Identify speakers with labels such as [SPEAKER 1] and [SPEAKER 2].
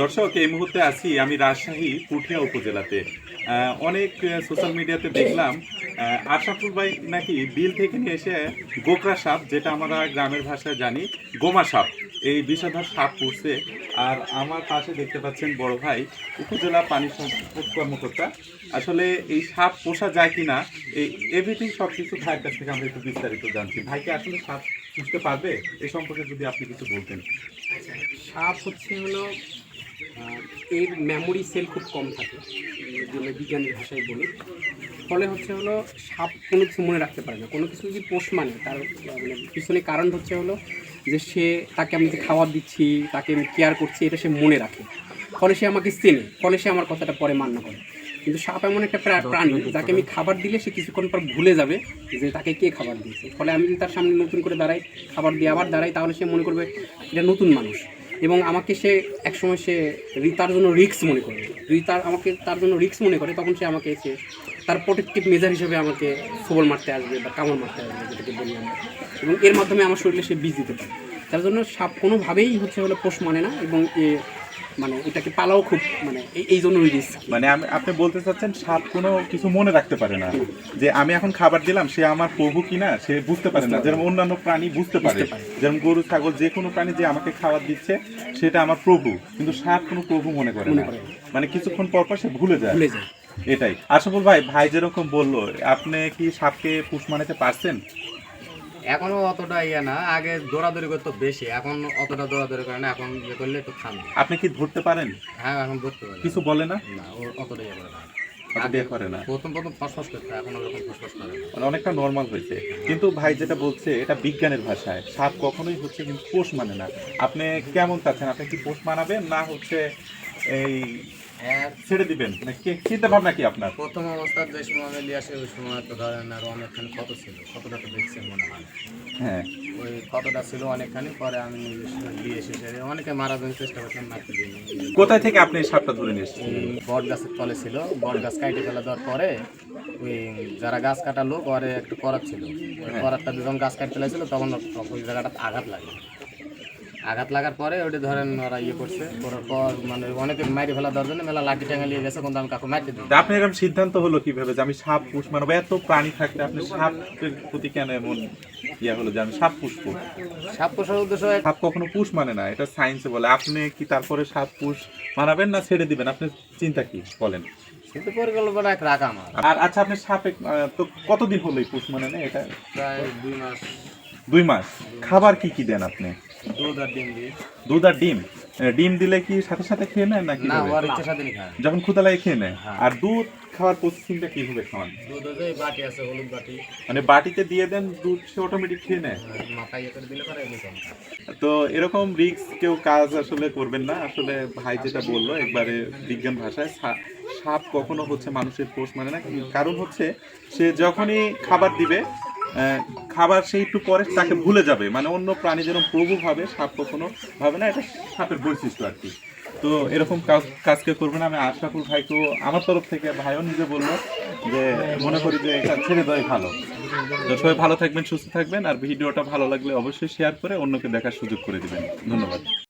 [SPEAKER 1] দর্শক, এই মুহূর্তে আছি আমি রাজশাহী পুঠিয়া উপজেলাতে। অনেক সোশ্যাল মিডিয়াতে দেখলাম আশরাফুল ভাই নাকি বিল থেকে নিয়ে এসে গোকরা সাপ, যেটা আমরা গ্রামের ভাষায় জানি গোমা সাপ, এই বিষধর সাপ পুষছে। আর আমার পাশে দেখতে পাচ্ছেন বড় ভাই উপজেলা পানি সম্পদ কর্মকর্তা। আসলে এই সাপ পোষা যায় কিনা, এই এভরিথিং সব কিছু ভাইয়ের কাছ থেকে আমরা একটু বিস্তারিত জানছি। ভাইকে আসলে সাপ পুষতে পারবে এই সম্পর্কে যদি আপনি কিছু বলতেন।
[SPEAKER 2] সাপ হলো এর মেমোরি সেল খুব কম থাকে, এর জন্য বিজ্ঞানের ভাষায় বলি। ফলে সাপ কোনো কিছু মনে রাখতে পারে না। কোনো কিছু যদি পোষ মানে তার পিছনে কারণ যে তাকে আমি যে খাবার দিচ্ছি, তাকে আমি কেয়ার করছি, এটা সে মনে রাখে। ফলে সে আমাকে চেনে, ফলে সে আমার কথাটা পরে মান্য করে। কিন্তু সাপ এমন একটা প্রাণী যাকে আমি খাবার দিলে সে কিছুক্ষণ পর ভুলে যাবে যে তাকে কে খাবার দিয়েছে। ফলে আমি যদি তার সামনে নতুন করে দাঁড়াই, খাবার দিয়ে আবার দাঁড়াই, তাহলে সে মনে করবে এটা নতুন মানুষ, এবং আমাকে সে একসময় সে তার জন্য রিস্ক মনে করে। যদি আমাকে তার জন্য রিস্ক মনে করে, তখন সে আমাকে এসে তার প্রোটেক্টিভ মেজার হিসেবে আমাকে সবল মারতে আসবে বা কামড় মারতে আসবে, যেটাকে বলি আমরা। এবং এর মাধ্যমে আমার শরীরে সে বিষ দিতে পারে। তার জন্য সাপ কোনোভাবেই পোষ মানে না, এবং এটাকে পালাও খুব এই জন্য রিস্ক।
[SPEAKER 1] আপনি বলতে চাচ্ছেন সাপ কোনো কিছু মনে রাখতে পারে না, যে আমি এখন খাবার দিলাম সে আমার প্রভু কিনা সে বুঝতে পারে না। যেরকম অন্যান্য প্রাণী বুঝতে পারে, যেমন গরু ছাগল যে কোনো প্রাণী যে আমাকে খাবার দিচ্ছে সেটা আমার প্রভু, কিন্তু সাপ কোনো প্রভু মনে করে না। কিছুক্ষণ পর পর সে ভুলে যায়। এটাই আশরাফুল ভাই যেরকম বললো, আপনি কি সাপকে পুষ মানাতে পারছেন?
[SPEAKER 3] এখনো অতটা না, আগে দৌড়াদৌড়ি করতো বেশি, এখন অতটা দৌড়াদৌড়ি করে না। এখন ইয়ে করলে একটু থামবে।
[SPEAKER 1] আপনি কি ধরতে পারেন?
[SPEAKER 3] হ্যাঁ, এখন ধরতে পারে।
[SPEAKER 1] কিছু বলে না?
[SPEAKER 3] না, ও অতটা ইয়ে করে না।
[SPEAKER 1] করে না,
[SPEAKER 3] প্রথম ফসফস করতে, এখন ওরকম ফসফস করে
[SPEAKER 1] অনেকটা নর্মাল হয়েছে। কিন্তু ভাই যেটা বলছে এটা বিজ্ঞানের ভাষায়, সাপ কখনোই কিন্তু পোষ মানে না। আপনি কেমন চাচ্ছেন? আপনি কি পোষ মানাবেন না এই ছেড়ে দিবেন? চিন্তা ভাবনা কি আপনার?
[SPEAKER 3] প্রথম অবস্থার যে সময় আমি নিয়ে আসি, ওই সময় তো ধরেন আর অনেকখানি কত ছিল, কতটা তো দেখছেন মনে হয়।
[SPEAKER 1] হ্যাঁ,
[SPEAKER 3] ওই কতটা ছিল অনেকখানি। পরে আমি দিয়ে এসে অনেকে মারা জন্য চেষ্টা করতাম, মারতে দিইনি।
[SPEAKER 1] কোথায় থেকে আপনি সাপটা ধরে নিয়ে এসেছেন?
[SPEAKER 3] বট গাছের তলে ছিল, বট গাছ কাটে ফেলে দেওয়ার পরে ওই যারা গাছ কাটা লোক ওরে একটু করার ছিল, ওই করারটা যখন গাছ কাটতে ফেলেছিল তখন ওই জায়গাটা আঘাত লাগার পরে ওটা ধরেন ওরা ইয়ে করছে, করার পর অনেকে মারি ফেলা দেওয়ার জন্য মেলা লাঠি টাঙা নিয়ে গেছে, কিন্তু আমি কাকু মারতে দিই।
[SPEAKER 1] আপনি এরকম সিদ্ধান্ত হলো কিভাবে যে আমি সাপ পুষ মানবো? এত প্রাণী থাকতে আপনি সাপের প্রতি কেন এমন হলো যে আমি সাপ পুষবো?
[SPEAKER 3] সাপ পোষার উদ্দেশ্য,
[SPEAKER 1] সাপ কখনো পুষ মানে না, এটা সায়েন্সে বলে। আপনি কি তারপরে সাপ পুষ মানাবেন না ছেড়ে দিবেন? আপনার চিন্তা কি বলেন?
[SPEAKER 3] কিন্তু পরিকল্পনা এক রাখা আমার।
[SPEAKER 1] আর আচ্ছা, আপনি সাপে তো কতদিন হলো পুষ মানে না? এটা
[SPEAKER 3] প্রায় 2 মাস।
[SPEAKER 1] 2 মাস। খাবার কি কি দেন আপনি?
[SPEAKER 3] দুধ আর ডিম দিই।
[SPEAKER 1] দুধ আর ডিম? ডিম দিলে কি সাথে সাথে খেয়ে নেন নাকি?
[SPEAKER 3] না, ওর ইচ্ছা স্বাধীন খায়।
[SPEAKER 1] যখন ক্ষুধা লাগে খেয়ে নেয়।
[SPEAKER 3] হ্যাঁ।
[SPEAKER 1] আর দুধ খাওয়ার প্রসেসিংটা কিভাবে খাওয়ান?
[SPEAKER 3] দুধ ওই বাটি আছে, হলুদ বাটি,
[SPEAKER 1] বাটিতে দিয়ে দেন, দুধ সে অটোমেটিক খেয়ে নেয়?
[SPEAKER 3] মাথায় ইয়ে করে দিলে পরে এমনি কম।
[SPEAKER 1] তো এরকম রিস্ক কেউ কাজ আসলে করবেন না। আসলে ভাই যেটা বললো একবারে বিজ্ঞান ভাষায়, সাপ কখনো মানুষের পোষ মানে না। কারণ সে যখনই খাবার দিবে, খাবার সেই একটু পরে তাকে ভুলে যাবে। অন্য প্রাণী যেরকম প্রভু ভাবে, সাপ কখনো ভাবে না। এটা সাপের বৈশিষ্ট্য আর কি। তো এরকম কাজ কেউ করবে না। আমি আশরাফুল ভাইকেও আমার তরফ থেকে, ভাইও নিজে বললো যে মনে করি যে এটা ছেড়ে দেওয়াই ভালো। তো সবাই ভালো থাকবেন, সুস্থ থাকবেন। আর ভিডিওটা ভালো লাগলে অবশ্যই শেয়ার করে অন্যকে দেখার সুযোগ করে দিবেন। ধন্যবাদ।